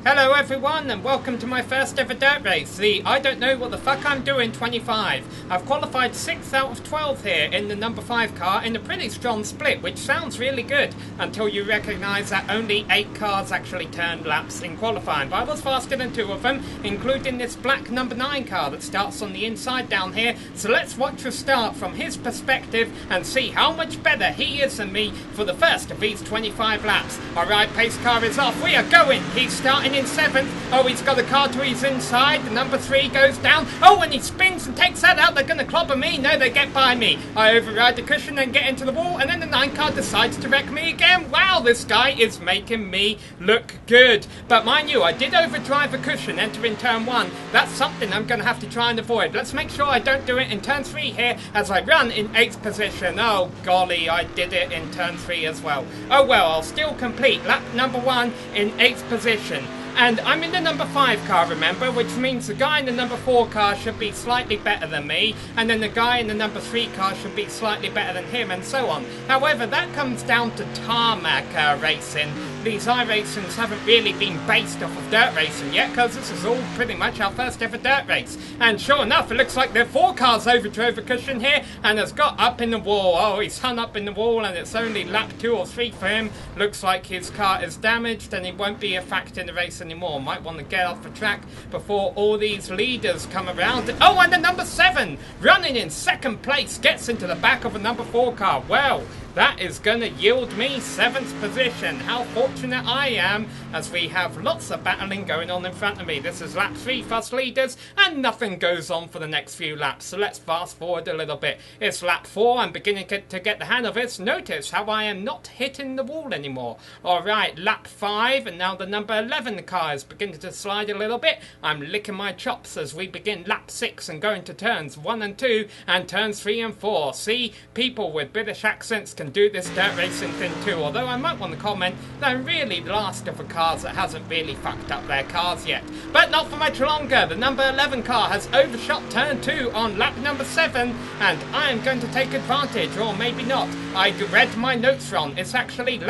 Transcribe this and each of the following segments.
Hello everyone and welcome to my first ever dirt race, the I don't know what the fuck I'm doing 25. I've qualified 6th out of 12 here in the number 5 car in a pretty strong split, which sounds really good until you recognise that only 8 cars actually turned laps in qualifying. But I was faster than 2 of them, including this black number 9 car that starts on the inside down here. So let's watch the start from his perspective and see how much better he is than me for the first of these 25 laps. Alright, pace car is off, we are going, he's starting in 7th. Oh, he's got a car to his inside. The number 3 goes down. Oh, and he spins and takes that out. They're going to clobber me. No, they get by me. I override the cushion and get into the wall, and then the 9 car decides to wreck me again. Wow, this guy is making me look good. But mind you, I did overdrive the cushion entering turn 1. That's something I'm going to have to try and avoid. Let's make sure I don't do it in turn 3 here as I run in 8th position. Oh, golly, I did it in turn 3 as well. Oh, well, I'll still complete lap number 1 in 8th position. And I'm in the number 5 car, remember, which means the guy in the number 4 car should be slightly better than me, and then the guy in the number 3 car should be slightly better than him, and so on. However, that comes down to tarmac racing. These iRacings haven't really been based off of dirt racing yet, because this is all pretty much our first ever dirt race. And sure enough, it looks like the 4 cars overdrove a cushion here, and has got up in the wall. Oh, he's hung up in the wall, and it's only lap 2 or 3 for him. Looks like his car is damaged, and he won't be a factor in the race anymore. Might want to get off the track before all these leaders come around. Oh, and the number 7 running in 2nd place gets into the back of a number 4 car. Well, that is going to yield me 7th position. How fortunate I am, as we have lots of battling going on in front of me. This is lap 3 first leaders, and nothing goes on for the next few laps. So let's fast forward a little bit. It's lap 4, I'm beginning to get the hang of it. Notice how I am not hitting the wall anymore. Alright, lap 5, and now the number 11 car is beginning to slide a little bit. I'm licking my chops as we begin lap 6 and go into turns 1 and 2, and turns 3 and 4. See, people with British accents can do this dirt racing thing too, although I might want to comment that I'm really the last of the cars that hasn't really fucked up their cars yet. But not for much longer. The number 11 car has overshot turn 2 on lap number 7, and I am going to take advantage, or maybe not. I read my notes wrong. It's actually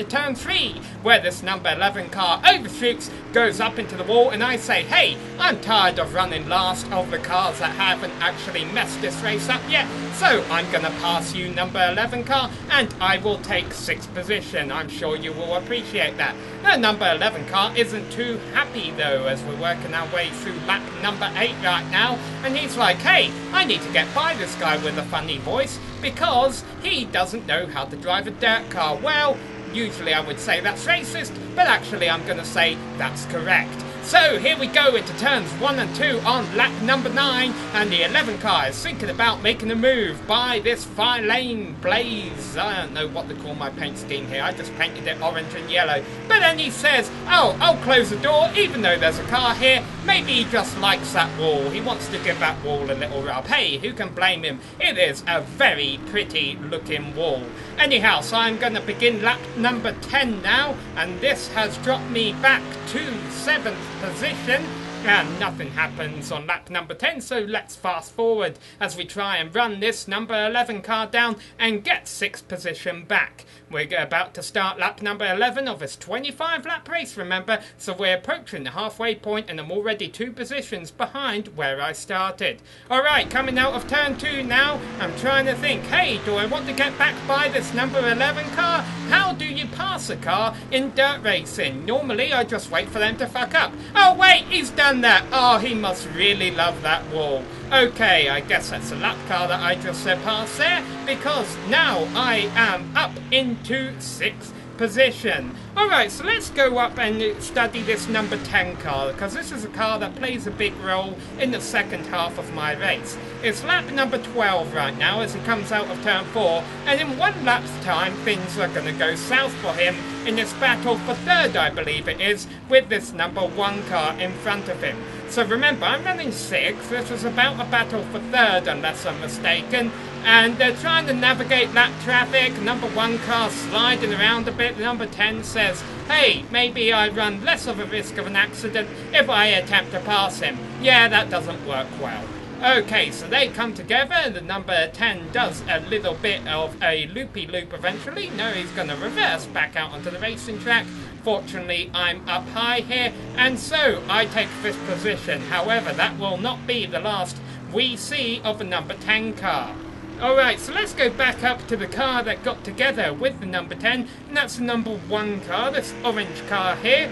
turn 3 where this number 11 car overshoots, goes up into the wall, and I say, hey, I'm tired of running last of the cars that haven't actually messed this race up yet, so I'm going to pass you, number 11 car, and I will take 6th position. I'm sure you will appreciate that. The number 11 car isn't too happy though, as we're working our way through lap number 8 right now, and he's like, hey, I need to get by this guy with a funny voice because he doesn't know how to drive a dirt car. Well, usually I would say that's racist, but actually I'm going to say that's correct. So here we go into turns 1 and 2 on lap number 9, and the 11 car is thinking about making a move by this fire lane blaze. I don't know what to call my paint scheme here, I just painted it orange and yellow. But then he says, oh, I'll close the door even though there's a car here. Maybe he just likes that wall, he wants to give that wall a little rub. Hey, who can blame him? It is a very pretty looking wall. Anyhow, so I'm going to begin lap number 10 now, and this has dropped me back to 7th position, and nothing happens on lap number 10, so let's fast forward as we try and run this number 11 car down and get 6th position back. We're about to start lap number 11 of this 25 lap race, remember, so we're approaching the halfway point and I'm already 2 positions behind where I started. Alright, coming out of turn 2 now, I'm trying to think, hey, do I want to get back by this number 11 car? How do you pass a car in dirt racing? Normally I just wait for them to fuck up. Oh wait, he's done that. Oh, he must really love that wall. Okay, I guess that's a lap car that I just passed there, because now I am up into 6th position. Alright, so let's go up and study this number 10 car, because this is a car that plays a big role in the second half of my race. It's lap number 12 right now as he comes out of turn 4, and in 1 lap's time things are going to go south for him in this battle for 3rd, I believe it is, with this number 1 car in front of him. So remember, I'm running 6th, this was about a battle for 3rd unless I'm mistaken, and they're trying to navigate lap traffic. Number 1 car sliding around a bit. Number 10 says, hey, maybe I run less of a risk of an accident if I attempt to pass him. Yeah, that doesn't work well. Okay, so they come together. The number 10 does a little bit of a loopy-loop eventually. No, he's going to reverse back out onto the racing track. Fortunately, I'm up high here, and so I take 5th position. However, that will not be the last we see of the number 10 car. Alright, so let's go back up to the car that got together with the number 10, and that's the number 1 car, this orange car here,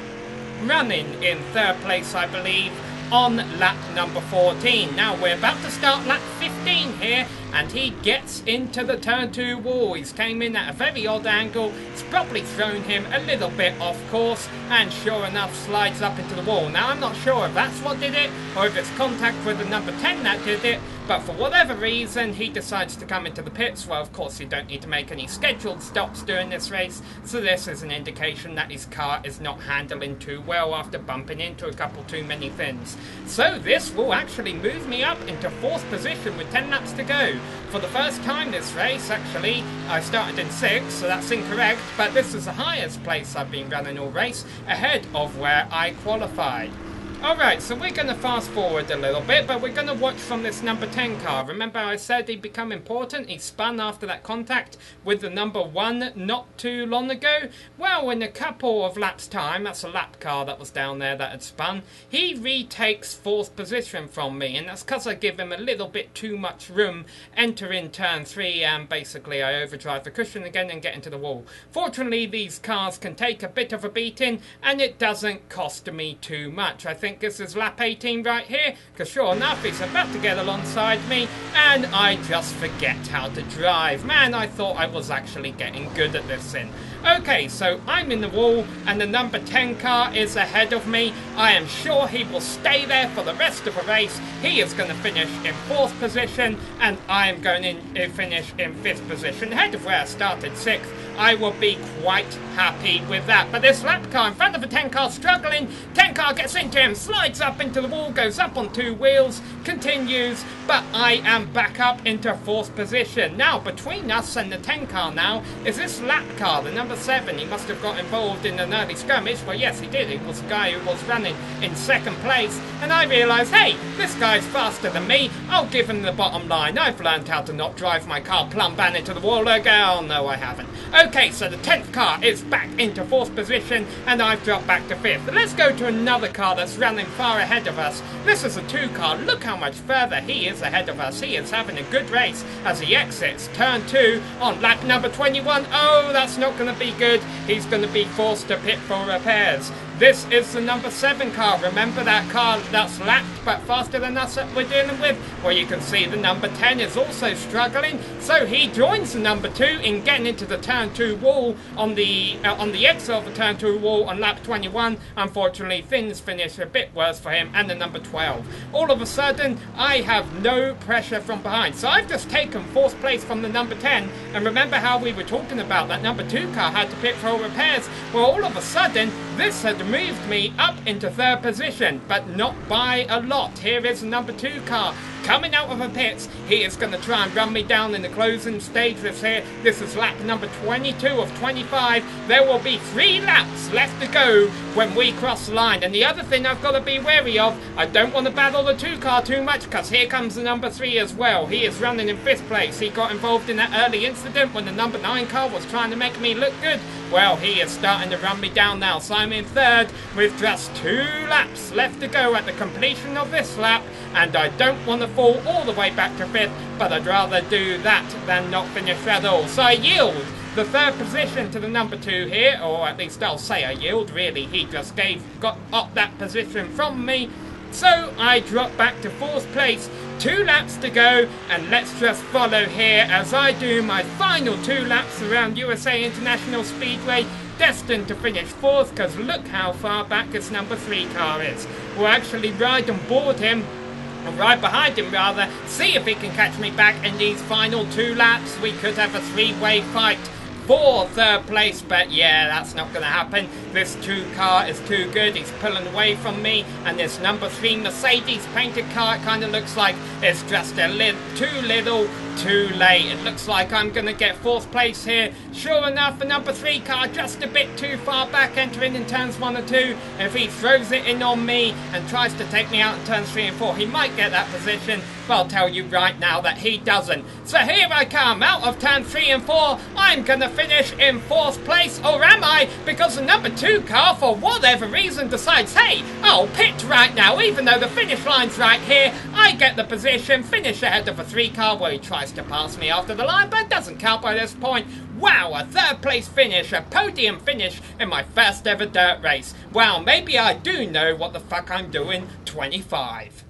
running in 3rd place, I believe, on lap number 14. Now, we're about to start lap 15 here, and he gets into the turn 2 wall. He's came in at a very odd angle. It's probably thrown him a little bit off course, and sure enough slides up into the wall. Now, I'm not sure if that's what did it, or if it's contact with the number 10 that did it, but for whatever reason, he decides to come into the pits. Well, of course, you don't need to make any scheduled stops during this race, so this is an indication that his car is not handling too well after bumping into a couple too many things. So this will actually move me up into 4th position with 10 laps to go. For the first time this race, actually, I started in 6th, so that's incorrect, but this is the highest place I've been running all race, ahead of where I qualified. Alright, so we're going to fast forward a little bit, but we're going to watch from this number 10 car. Remember I said he'd become important? He spun after that contact with the number 1 not too long ago. Well, in a couple of laps' time, that's a lap car that was down there that had spun, he retakes 4th position from me, and that's because I give him a little bit too much room, enter in turn 3, and basically I overdrive the cushion again and get into the wall. Fortunately, these cars can take a bit of a beating, and it doesn't cost me too much. I think this is lap 18 right here, because sure enough he's about to get alongside me, and I just forget how to drive. Man, I thought I was actually getting good at this thing. Okay, so I'm in the wall, and the number 10 car is ahead of me. I am sure he will stay there for the rest of the race. He is going to finish in 4th position, and I am going to finish in 5th position, ahead of where I started 6th. I will be quite happy with that. But this lap car in front of the 10 car struggling. 10 car gets into him, slides up into the wall, goes up on 2 wheels, continues, but I am back up into 4th position. Now, between us and the 10 car now is this lap car, the number 7. He must have got involved in an early skirmish. Well, yes, he did. He was the guy who was running in 2nd place, and I realised, hey, this guy's faster than me. I'll give him the bottom line. I've learned how to not drive my car plumb bang into the wall again. Oh, no, I haven't. Okay, so the 10th car is back into 4th position, and I've dropped back to 5th. Let's go to another car that's running far ahead of us. This is a 2 car. Look how much further he is ahead of us. He is having a good race as he exits turn 2 on lap number 21. Oh, that's not going to be good. He's going to be forced to pit for repairs. This is the number 7 car. Remember that car that's lapped but faster than us that we're dealing with? Well, you can see the number 10 is also struggling. So he joins the number 2 in getting into the turn 2 wall on the exit of the turn 2 wall on lap 21. Unfortunately, things finish a bit worse for him and the number 12. All of a sudden, I have no pressure from behind. So I've just taken 4th place from the number 10. And remember how we were talking about that number 2 car had to pit for repairs? Well, all of a sudden, this had moved me up into 3rd position, but not by a lot. Here is the number 2 car coming out of the pits. He is going to try and run me down in the closing stage. This is lap number 22 of 25. There will be 3 laps left to go when we cross the line. And the other thing I've got to be wary of, I don't want to battle the 2 car too much, because here comes the number 3 as well. He is running in 5th place. He got involved in that early incident when the number 9 car was trying to make me look good. Well, he is starting to run me down now, so I'm in 3rd with just 2 laps left to go at the completion of this lap, and I don't want to fall all the way back to 5th, but I'd rather do that than not finish at all. So I yield the 3rd position to the number 2 here, or at least I'll say I yield. Really, he just got up that position from me. So I drop back to 4th place, 2 laps to go, and let's just follow here as I do my final 2 laps around USA International Speedway, destined to finish 4th, because look how far back this number 3 car is. We'll actually ride on board him, or right behind him rather, see if he can catch me back in these final 2 laps. We could have a 3-way fight for 3rd place, but yeah, that's not going to happen. This 2 car is too good. He's pulling away from me, and this number 3 Mercedes painted car, it kind of looks like it's just too little too late. It looks like I'm going to get 4th place here. Sure enough, the number 3 car just a bit too far back, entering in turns 1 and 2. If he throws it in on me and tries to take me out in turns 3 and 4, he might get that position, but I'll tell you right now that he doesn't. So here I come, out of turn 3 and 4. I'm going to finish in 4th place, or am I? Because the number 2 car, for whatever reason, decides, hey, I'll pit right now, even though the finish line's right here. I get the position, finish ahead of a 3 car where he tries to pass me after the line, but it doesn't count by this point. Wow, a 3rd place finish, a podium finish in my first ever dirt race. Wow, maybe I do know what the fuck I'm doing. 25.